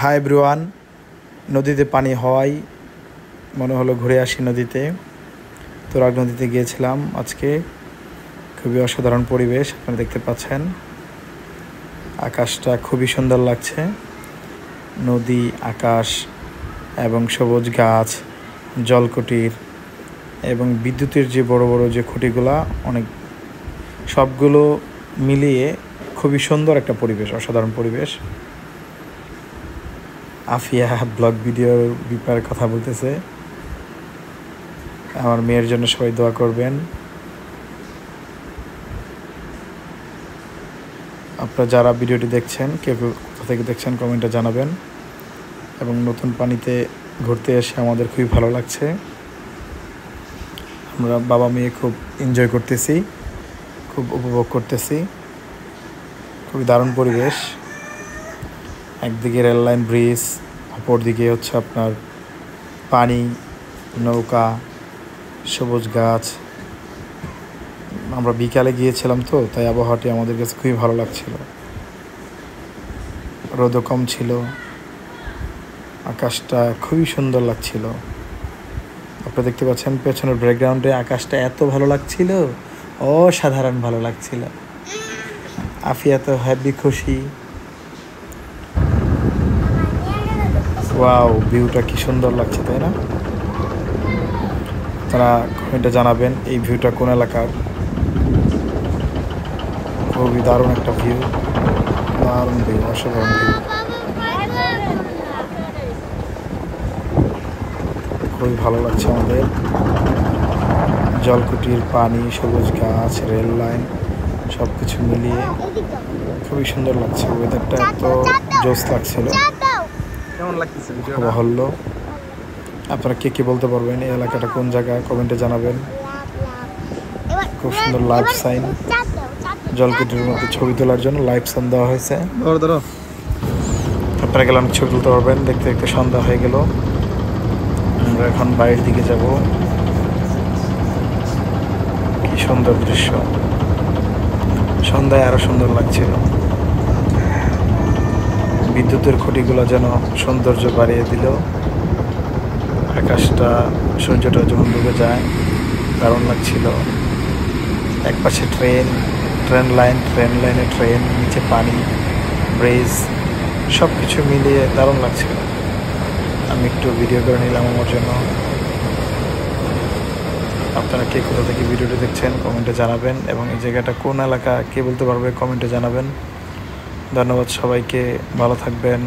Hi everyone. নদীতে পানি হওয়ায় মনে হলো ঘুরে আসি নদীতে। তুরাগ নদীতে গিয়েছিলাম আজকে। খুবই অসাধারণ পরিবেশ, আপনারা দেখতে পাচ্ছেন। আকাশটা খুবই সুন্দর লাগছে। নদী, আকাশ এবং সবুজ গাছ, জলকুটির এবং বিদ্যুতের যে বড় বড় যে খুঁটিগুলা, অনেক সবগুলো মিলিয়ে খুবই সুন্দর একটা পরিবেশ, অসাধারণ পরিবেশ। আফিয়া ব্লগ ভিডিওর ব্যাপারে কথা বলতেছে। আমার মেয়ের জন্য সবাই দোয়া করবেন। আপনারা যারা ভিডিওটি দেখছেন, কে কোথা থেকে দেখছেন কমেন্টে জানাবেন। এবং নতুন পানিতে ঘুরতে এসে আমাদের খুবই ভালো লাগছে। আমরা বাবা মেয়ে খুব এনজয় করতেছি, খুব উপভোগ করতেছি। খুবই দারুণ পরিবেশ। একদিকে রেললাইন ব্রিজ, অপরদিকে হচ্ছে আপনার পানি, নৌকা, সবুজ গাছ। আমরা বিকালে গিয়েছিলাম তো, তাই আবহাওয়াটি আমাদের কাছে খুবই ভালো লাগছিল। রোদও কম ছিল, আকাশটা খুবই সুন্দর লাগছিল। আপনারা দেখতে পাচ্ছেন পেছনের ব্যাকগ্রাউন্ডে আকাশটা এত ভালো লাগছিল, অসাধারণ ভালো লাগছিল। আফিয়া তো হ্যাপি, খুশি। ওয়াও, ভিউটা কি সুন্দর লাগছে, তাই না? তারা কমেন্টে জানাবেন এই ভিউটা কোন এলাকার। খুবই দারুণ একটা ভিউ, দারুণ ভিউ, অসাধারণ ভিউ। খুবই ভালো লাগছে আমাদের। জলকুটির পানি, সবুজ গাছ, রেল লাইন সব কিছু মিলিয়ে খুবই সুন্দর লাগছে। ওয়েদারটা এত জোস লাগছিল, খুব হল্ল। আপনারা কে কে বলতে পারবেন এই এলাকাটা কোন জায়গায়, কমেন্টে জানাবেন। খুব সুন্দর লাইভ সাইন, জলকুটির মধ্যে ছবি তোলার জন্য লাইভ সাইন দেওয়া হয়েছে। আপনারা গেলে অনেক ছবি তুলতে পারবেন। দেখতে দেখতে সন্ধ্যা হয়ে গেল। আমরা এখন বাইরের দিকে যাব। কি সুন্দর দৃশ্য, সন্ধ্যায় আরো সুন্দর লাগছিল। বিদ্যুতের খুঁটিগুলো যেন সৌন্দর্য বাড়িয়ে দিল। আকাশটা, সূর্যটা যখন ডুবে যায়, দারুণ লাগছিল। এক পাশে ট্রেন লাইনে ট্রেন, নিচে পানি, ব্রিজ, সব কিছু মিলিয়ে দারুণ লাগছিল। আমি একটু ভিডিও করে নিলাম আমার জন্য। আপনারা কে কোথা থেকে ভিডিওটি দেখছেন কমেন্টে জানাবেন। এবং এই জায়গাটা কোন এলাকা কে বলতে পারবে কমেন্টে জানাবেন। ধন্যবাদ সবাইকে, ভালো থাকবেন।